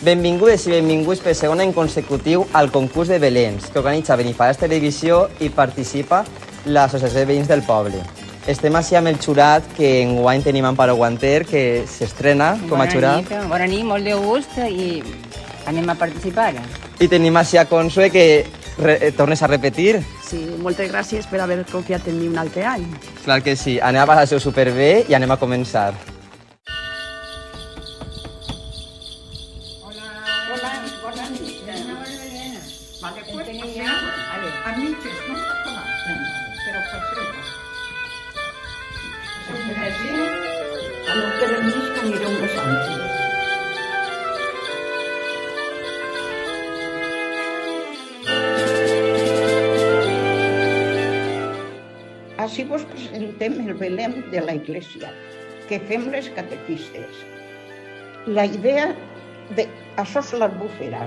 Benvingudes i benvinguts per segon any consecutiu al concurs de Belens que organitza Benifalàs Televisió i participa l'Associació de Veïns del Poble. Estem així amb el jurat que enguany tenim Amparo Guanter, que s'estrena com a jurat. Bona nit, molt de gust i anem a participar. I tenim així a Consue, que tornes a repetir. Sí, moltes gràcies per haver confiat en mi un altre any. Clar que sí, anem a passar-ho superbé i anem a començar. Així vos presentem el Belém de la Iglesia, que fem les catequistes. La idea de... Això és l'Albufera,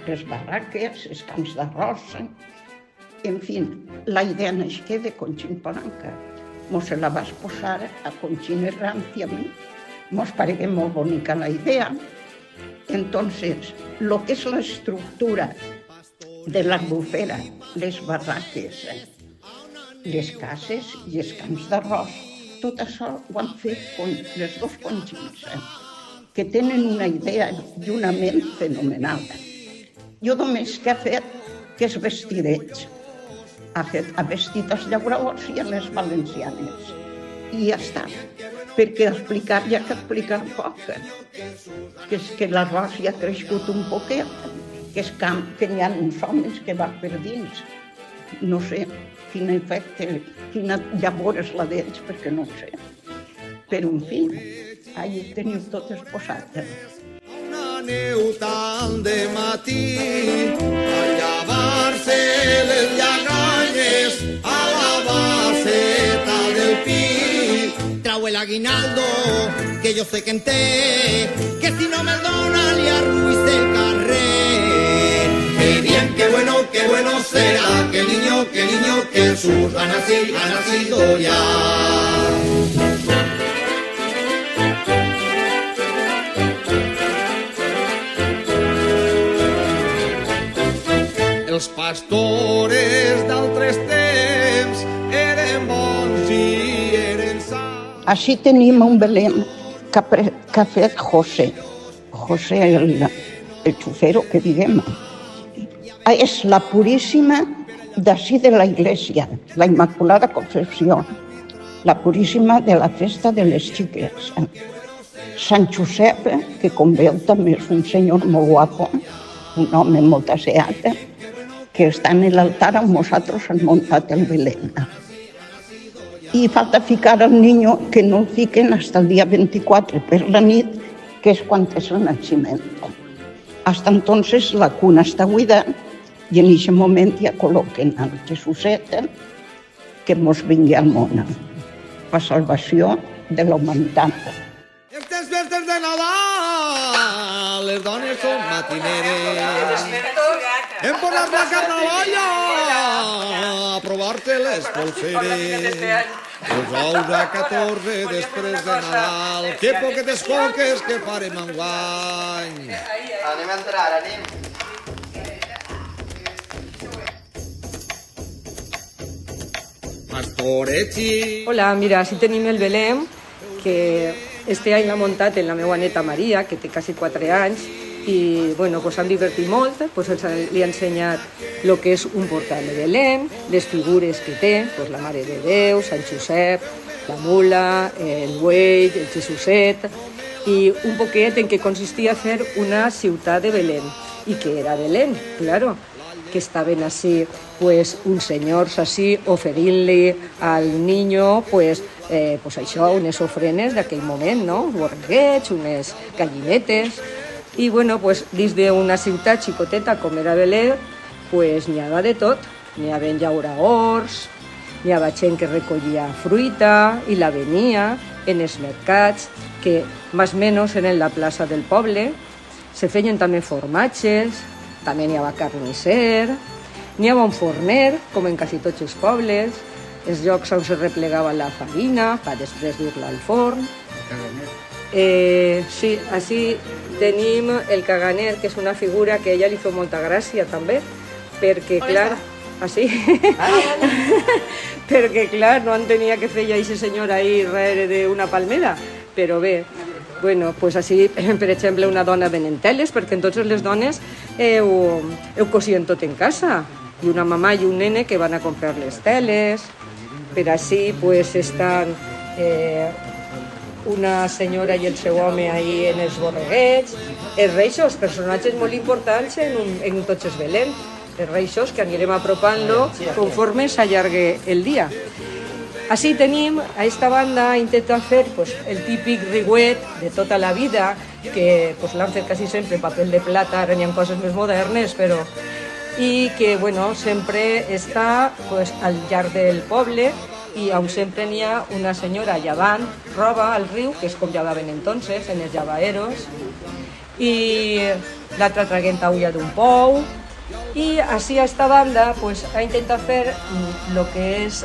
les barraques, els camps d'arròs, en fi, la idea nasqué de Conxín Polanca. Mos se la vas posar a Conxín Herrancia, mos paregué molt bonica la idea. Entonces, lo que és la estructura de l'Albufera, les barraques, les cases i els camps d'arròs, tot això ho han fet les dos Conxins, que tenen una idea i una ment fenomenal. Jo només que he fet que és vestidets. Ha vestit els llauradors i a les valencianes. I ja està. Perquè explicar ja que explicar poc. Que és que l'arròs ja ha crescut un poquet, que és camp, que n'hi ha uns homes que van per dins. No sé quin efecte, quina llavor és la d'ells, perquè no ho sé. Però, en fi, ahí teniu tot exposat. Una neu tant de matí, a llevar-se les lleganyes, a la baseta del pi. Trau el aguinaldo, que yo sé que en té, que si no me el dona li arruïs el carrer. Qué bien, qué bueno será, que niño, que Jesús ha nacido ya. Els pastores d'altres temps eren bons i eren sants. Així tenim un Belém que ha fet José el xufero, que diguem. És la Puríssima d'ací de la Iglesia, la Immaculada Concepció, la Puríssima de la festa de les xiques. Sant Josep, que com veu també és un senyor molt guapo, un home molt asseat, que està en l'altar on nosaltres hem muntat el Belén. I falta ficar al niño, que no el fiquen fins el dia 24 per la nit, que és quan és el naixement. Hasta entonces la cuna està buida i en aquest moment ja col·loquen el Jesuset que mos vingui al món, per salvació de la humanitat. Aquestes festes de Nadal, les dones són matineres. Hem posat la carnavalla a provar-te les polseres. Els ous a 14 després de Nadal. Que poquetes coques que farem enguany. Anem a entrar, anem. Pastorechi. Hola, mira, així tenim el Belém, que este any l'ha muntat en la meva neta Maria, que té quasi 4 anys, i bueno, pues han divertit molt, pues li ha ensenyat el que és un portal de Belém, les figures que té, pues la Mare de Déu, Sant Josep, la mula, el buey, el Jesuset, i un poquet en què consistia fer una ciutat de Belém. I què era Belém? Claro, que estaven així pues, uns senyors així oferint-li al niño pues això, unes ofrenes d'aquell moment, no? Borreguets, unes gallinetes. I bueno, pues, dins d'una ciutat xicoteta com era Belém, pues, n'hi havia de tot. N'hi havia llauradors, n'hi havia gent que recollia fruita i la venia en els mercats, que més o menys en la plaça del poble. Se feien també formatges, també n'hi havia carnisser, n'hi havia un forner, com en quasi tots els pobles, els llocs on se replegava la farina per després dur-la al forn. Sí, així tenim el caganer, que és una figura que a ella li fa molta gràcia també, perquè, clar, així, perquè, clar, no entenia que feia aquesta senyora ahí darrere d'una palmera, però bé, bueno, pues així, per exemple, una dona venent teles, perquè entonces les dones heu cosien tot en casa, i una mamà i un nene que van a comprar les teles, per així, pues, estan una senyora i el seu home ahí en els borreguets, els reixos, personatges molt importants en tots els Belén, els reixos que anirem apropant-lo conforme s'allargue el dia. Així tenim, a esta banda intentant fer pues, el típic riguet de tota la vida, que pues, l'han fet quasi sempre en paper de plata, ara n'hi ha coses més modernes, però i que bueno, sempre està pues, al llarg del poble i on sempre n'hi ha una senyora llavant roba al riu, que és com llevaven entonces, en els llavaeros, i l'altra traguent aigua d'un pou, i així a esta banda pues, ha intentat fer el que és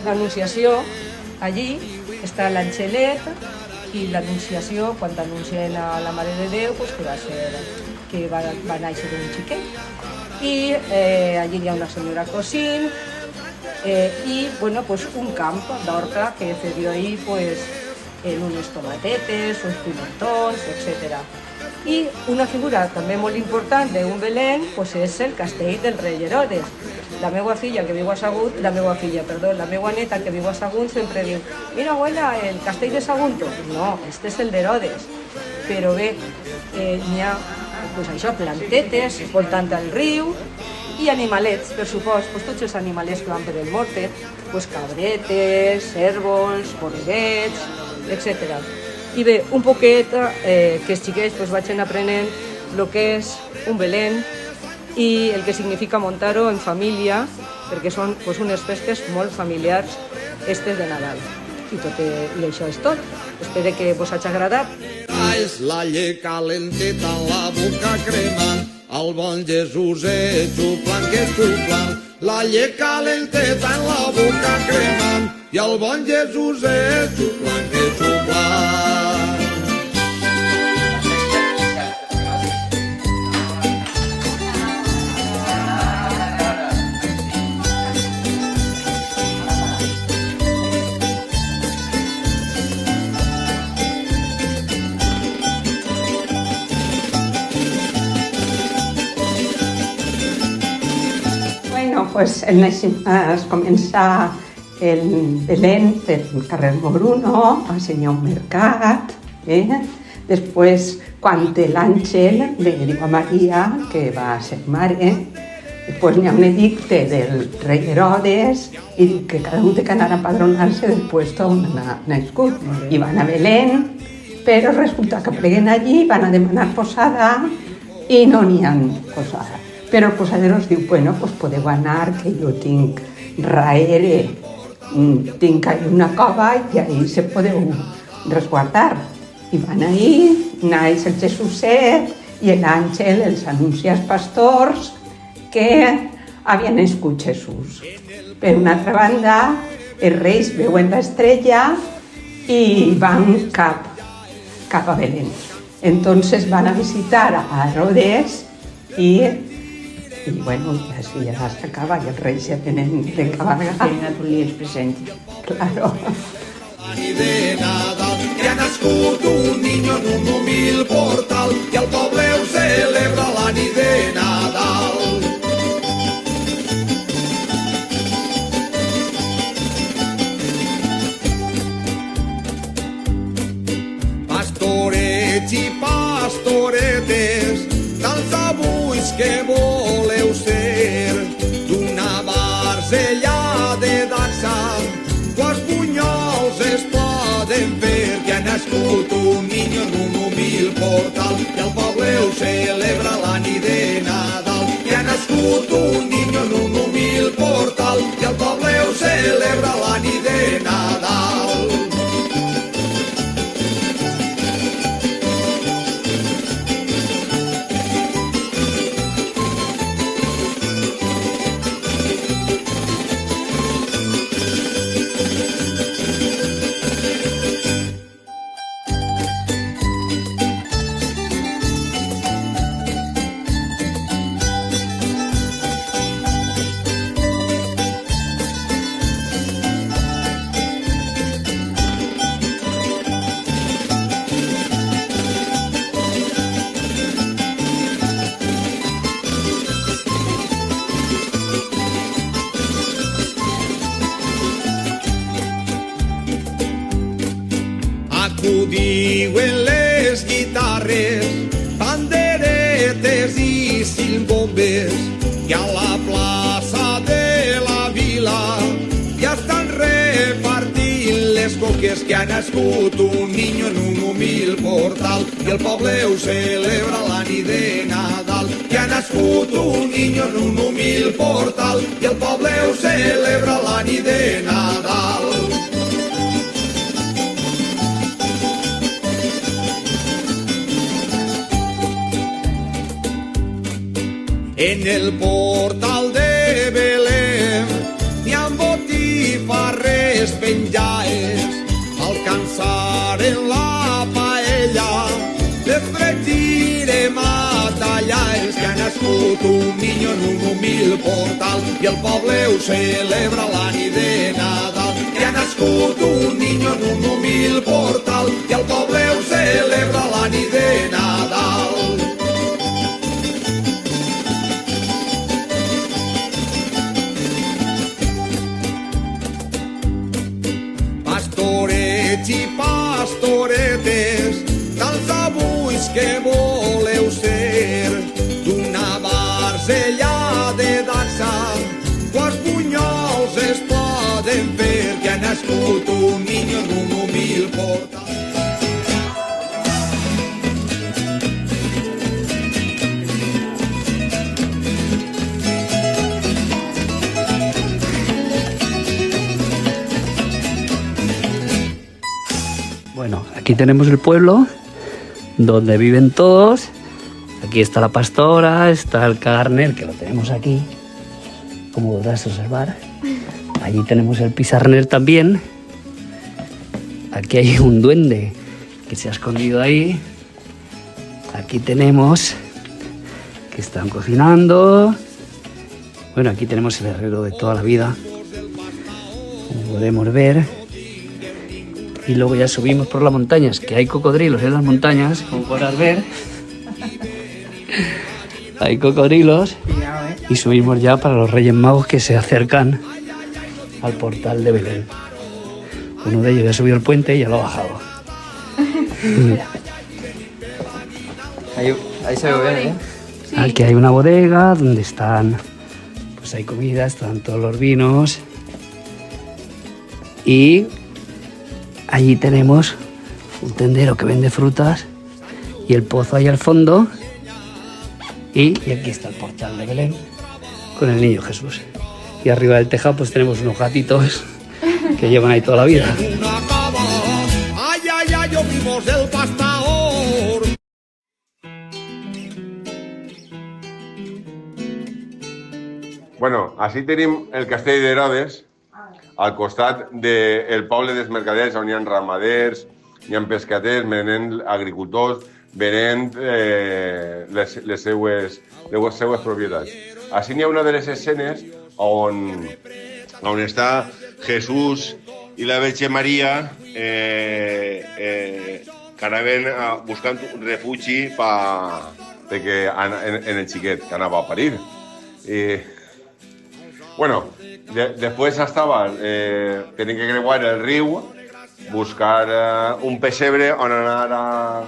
l'anunciació. Allí està l'Angelet i l'anunciació, quan anuncien a la Mare de Déu, pues, que va néixer un xiquet. I allí hi ha una senyora cosint i bueno, pues, un camp d'horta que feia ahí pues, en unes tomatetes, uns pimentons, etc. I una figura també molt important d'un Belén pues, és el castell del rei Herodes. La meva neta que viu a Sagunt sempre diu «Mira, abuela, el castell de Sagunto». No, este és el d'Herodes. Però bé, n'hi ha pues això, plantetes, voltant al riu, i animalets, per supost, pues tots els animalets que van per el morter, pues cabretes, cérvols, borreguets, etc. I bé, un poquet que els xiquets pues, vagin aprenent el que és un Belén i el que significa muntar-ho en família, perquè són pues, unes festes molt familiars, estes de Nadal. I això és tot. Espero que vos hagi agradat. És la llet calenteta en la boca cremant, el bon Jesuset xuplant que xuplant. La llet calenteta en la boca cremant i el bon Jesuset xuplant que xuplant. Pues es comença el Belén per carrer Moruno, a ensenyar un mercat. Després, quan té l'àngel, li diu a Maria que va ser mare. Després n'hi ha un edicte del rei Herodes i diu que cada un té que anar a empadronar-se del puesto on ha nascut. I van a Belén, però resulta que pleguen allí, van a demanar posada i no n'hi ha posada. Però el posadero diu, bueno, pues podeu anar, que jo tinc darrere, tinc ahí una cova i ahí se podeu resguardar. I van ahí, naix el Jesuset i l'àngel els anuncia als pastors que havia nascut Jesús. Per una altra banda, els reis veuen l'estrella i van cap a Belén. Entonces van a visitar a Herodes y bueno, así ya se acaba y el rey se tiene de cabalgar. Tienen a Tullies presente. Claro. I de Nadal que ha nascut un niño en un humil portal i el poble ho celebra la nit de Nadal. Pastorets i pastoretes, tants avui que voleu ser, d'una barzellada d'arça, quants bunyols es poden fer, que ha nascut un niño en un humil portal i el poble ho celebra la nit de Nadal. Que ha nascut un niño en un humil portal i el poble ho celebra la nit de Nadal. t'ho diuen les guitarres, panderetes i silbombes, i a la plaça de la vila ja estan repartint les coques, que ha nascut un niño en un humil portal i el poble ho celebra la nit de Nadal. Que ha nascut un niño en un humil portal i el poble ho celebra la nit de Nadal. En el portal de Belén n'hi ha botifarres penjades, alcançaren la paella, les fregirem a tallaes. Que ha nascut un niño en un humil portal i el poble ho celebra la nit de Nadal. Que ha nascut un niño en un humil portal i el poble ho celebra la nit de Nadal. Pastorets i pastoretes, tals avui que voleu ser, d'una barzella de dansa, quants bunyols es poden fer. Que ha nascut un niño en un humil portal. Bueno, aquí tenemos el pueblo donde viven todos. Aquí está la pastora, está el Garner, que lo tenemos aquí, como podrás observar. Allí tenemos el Pizarner también. Aquí hay un duende que se ha escondido ahí. Aquí tenemos que están cocinando. Bueno, aquí tenemos el herrero de toda la vida, como podemos ver. Y luego ya subimos por las montañas, que hay cocodrilos en las montañas, como podrás ver. Hay cocodrilos. Y subimos ya para los Reyes Magos que se acercan al portal de Belén. Uno de ellos ya subió el puente y ya lo ha bajado. Ahí se ve bien, ¿eh? Aquí hay una bodega donde están, pues hay comida, están todos los vinos. Y allí tenemos un tendero que vende frutas y el pozo ahí al fondo. Y aquí está el portal de Belén con el niño Jesús. Y arriba del tejado pues tenemos unos gatitos que llevan ahí toda la vida. Una cava, ay, ay, ay, oímos el pastor. Bueno, així tenim el castell d'Herodes, al costat del poble dels mercaders, on hi ha ramaders, hi ha pescaters, venent agricultors, venent les seues propietats. Així n'hi ha una de les escenes on està Jesús i la Verge Maria que anaven buscant un refugi en el xiquet que anava a parir. Bueno, después estaban, tenían que creuar el riu, buscar un pessebre on anar a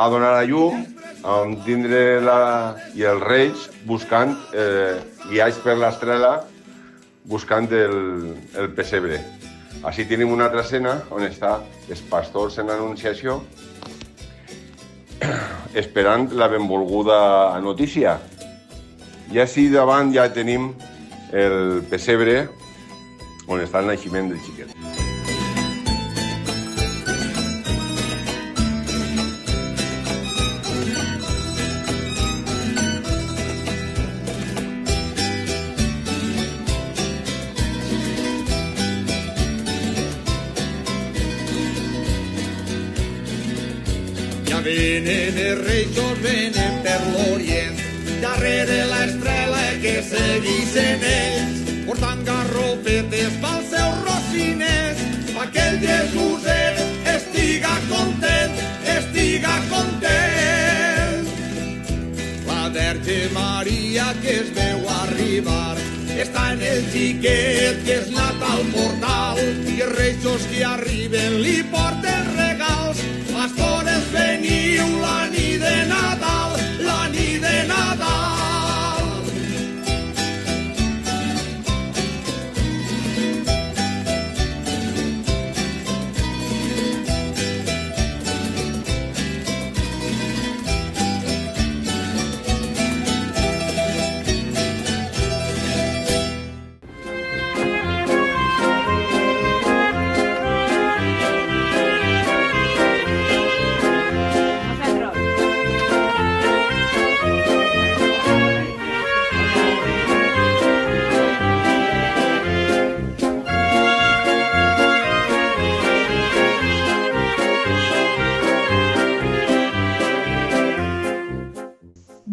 donar la llum, on tindre i els reis buscant, guiats per l'estrela, buscant el pessebre. Així tenim una altra escena on està els pastors en l'anunciació esperant la benvolguda notícia. I així davant ja tenim el pessebre on està el naixement del xiquet. Ja venen els reixos, venen per l'Orient, darrere l'estrela que seguixen ells, portant garrofetes pels seus rociners, pa que el Jesuset estiga content, estiga content. La Verge Maria que es veu arribar, està cantant el xiquet que és nat al portal i els reixos que arriben li porten regals. Pastores, veniu la nit de Nadal, la nit de Nadal.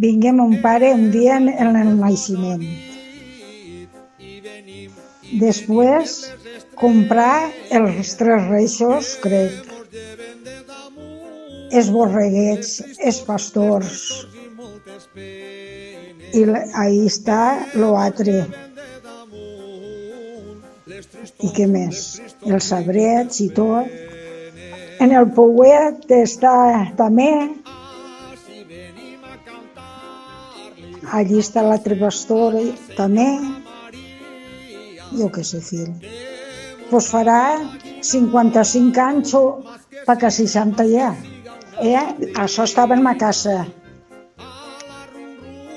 Vingué mon pare un dia en el naixement. Després comprar els 3 reixos, crec, els borreguets, els pastors, i ahí està l'altre. I què més? Els sabrets i tot. En el pouet està també. Allí està l'altre pastor també. Jo què sé, fill. Pues farà 55 anys o pa que 60 ja. Això estava en ma casa.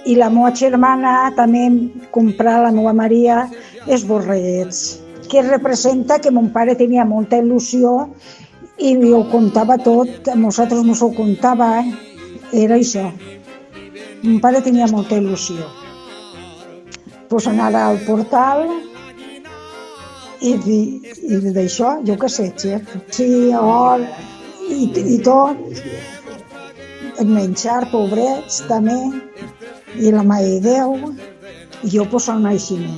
I la meva germana també comprà a la meva Maria els borreguets, que representa que mon pare tenia molta il·lusió i ho contava tot, a nosaltres ens ho contava, era això. Mon pare tenia molta il·lusió. Pues anar al portal i d'això, jo què sé, xef. Sí, or i tot. El menjar, pobrets, també. I la Mare de Déu. I jo, pues, el naixement.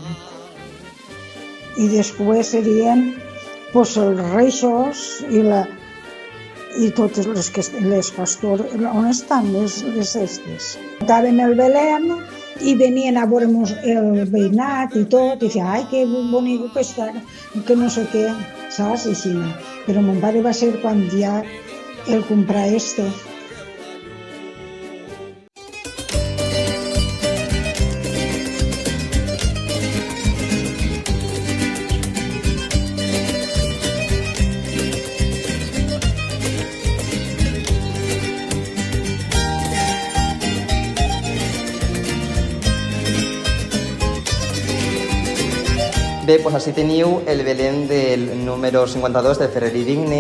I després serien, pues, els reixos i totes les pastors. On estan les estes? Muntàvem el Belém i venien a veure'ns el veïnat i tot, i feia, ai, que bonic que està, que no sé què, saps? Així. Però mon pare va ser quan ja el comprar este. Bé, doncs així teniu el Belén del número 52 del Ferrer i Digne.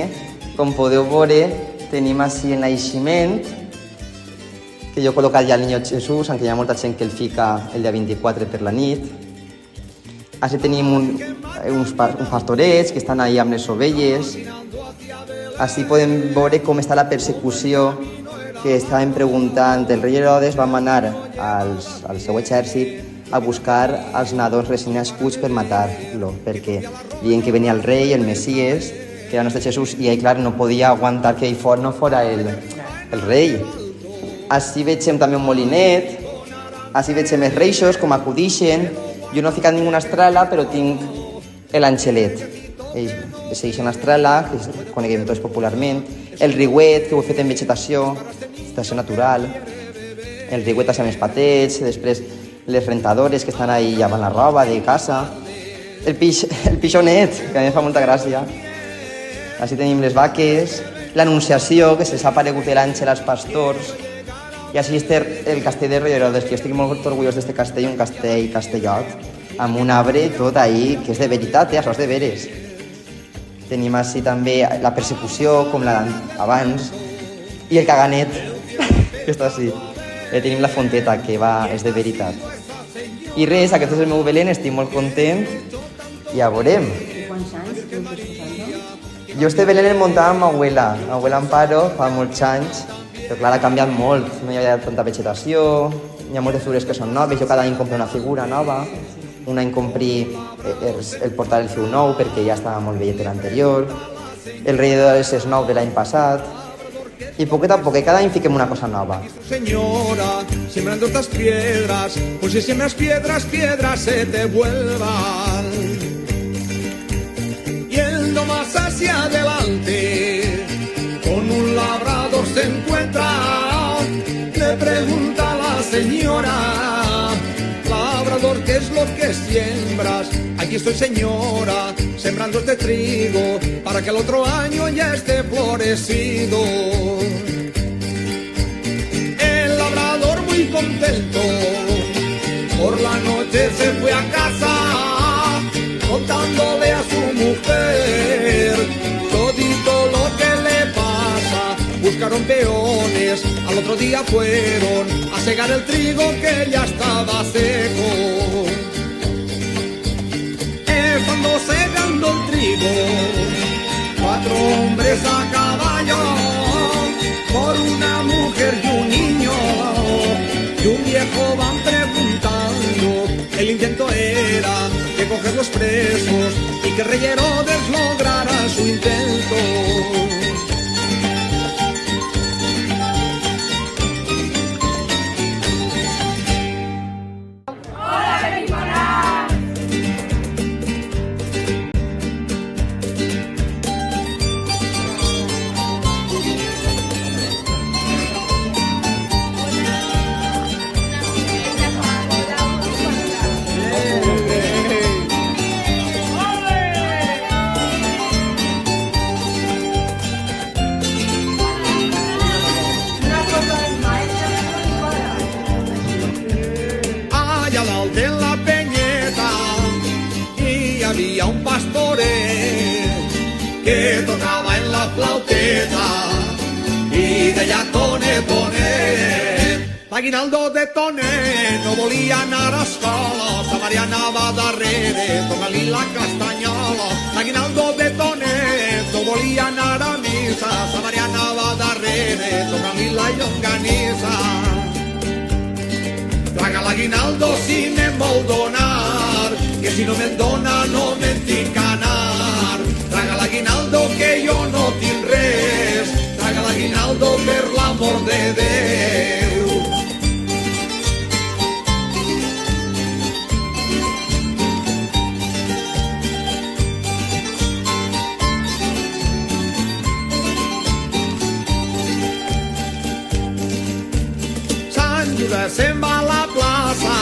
Com podeu veure, tenim així el naixement, que jo he col·locat ja el Niño Jesús, aunque hi ha molta gent que el fica el dia 24 per la nit. Així tenim uns pastorets que estan ahí amb les ovelles. Així podem veure com està la persecució que estaven preguntant. El rei Herodes va manar al seu exèrcit a buscar els nadons recent nascuts per matar-lo, perquè diuen que venia el rei, el Messies, que era el nostre Jesús, i ell, clar, no podia aguantar que ell no fora el rei. Així vegem també un molinet, així vegem els reixos, com acudixen. Jo no he ficat ninguna estrela, però tinc l'angelet. Ells segueixen l'estrela, que coneguem tots popularment. El riuet, que ho he fet en vegetació natural. El riuet així amb els patets, després les rentadores que estan ahí llavant la roba de casa. El pixonet, que a mi em fa molta gràcia. Així tenim les vaques, l'anunciació, que se'ls ha aparegut l'àngel als pastors. I així està el castell de Rei Herodes, que jo estic molt orgullós d'aquest castell, un castell castellot, amb un arbre tot ahí, que és de veritat, això és de veres. Tenim així també la persecució, com la d'abans, i el caganet, que està així. Tenim la fonteta, que és de veritat. I res, aquest és el meu Belén, estic molt content, i ja veurem. I quants anys tu estàs posant? Jo este Belén el muntava amb ma abuela Amparo, fa molts anys, però clar, ha canviat molt, no hi havia tanta vegetació, hi ha moltes figures que són noves, jo cada any compro una figura nova, un any compré el portal del fiu nou perquè ja estava molt vellet l'anterior, el rei Herodes és nou de l'any passat, i poquet a poquet cada any fiquem una cosa nova. Señora, sembrando estas piedras, pues si siembras piedras, piedras se te vuelvan. Yendo más hacia adelante, con un labrador se encuentra, le pregunta a la señora, labrador, ¿qué es lo que siembras? Aquí estoy, señora, sembrando este trigo, para que el otro año ya esté florecido. El labrador muy contento, por la noche se fue a casa, contándole a su mujer todito lo que le pasa. Buscaron peones, al otro día fueron a segar el trigo que ya estaba seco. Cuando segando el trigo, 4 hombres a caballo, por una mujer y un niño, y un viejo van preguntando. El intento era de coger los presos y que el rey Herodes lograra su intento. Había un pastoret que tocaba en la flauteta y de allà Tonet, Tonet. L'aguinaldo de Tonet no volia anar a escola, sa Maria anava darrere, tocant-li la castanyola. L'aguinaldo de Tonet no volia anar a missa, sa Maria anava darrere, tocant-li la llonganissa. Traga l'aguinaldo si me'n vol donar, que si no me'n dona no me'n tinc anar. Traga l'aguinaldo que jo no tinc res, traga l'aguinaldo per l'amor de Déu. Sant Judas se'n va a la plaça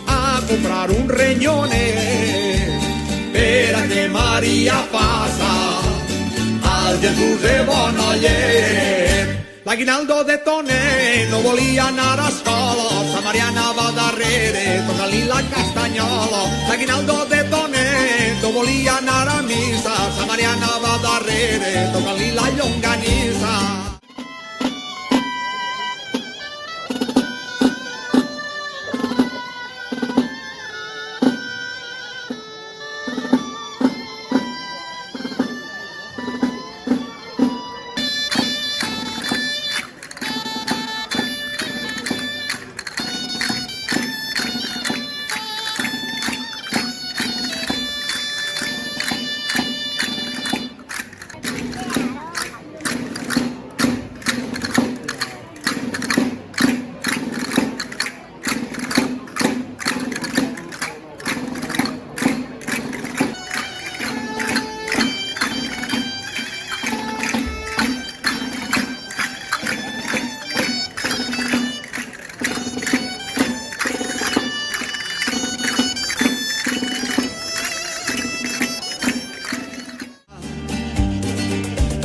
a comprar un renyonet per a que Maria passa al Jesús de bona llet. L'aguinaldo de Tonet no volia anar a escola, sa Maria anava darrere, tocant-li la castanyola. L'aguinaldo de Tonet no volia anar a missa, sa Maria anava darrere, tocant-li la llonganissa.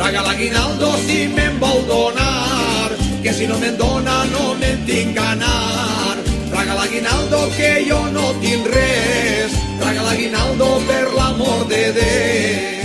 Traga l'aguinaldo si me'n vol donar, que si no me'n dona no me'n tinc anar. Traga l'aguinaldo que jo no tinc res, traga l'aguinaldo per l'amor de Déu.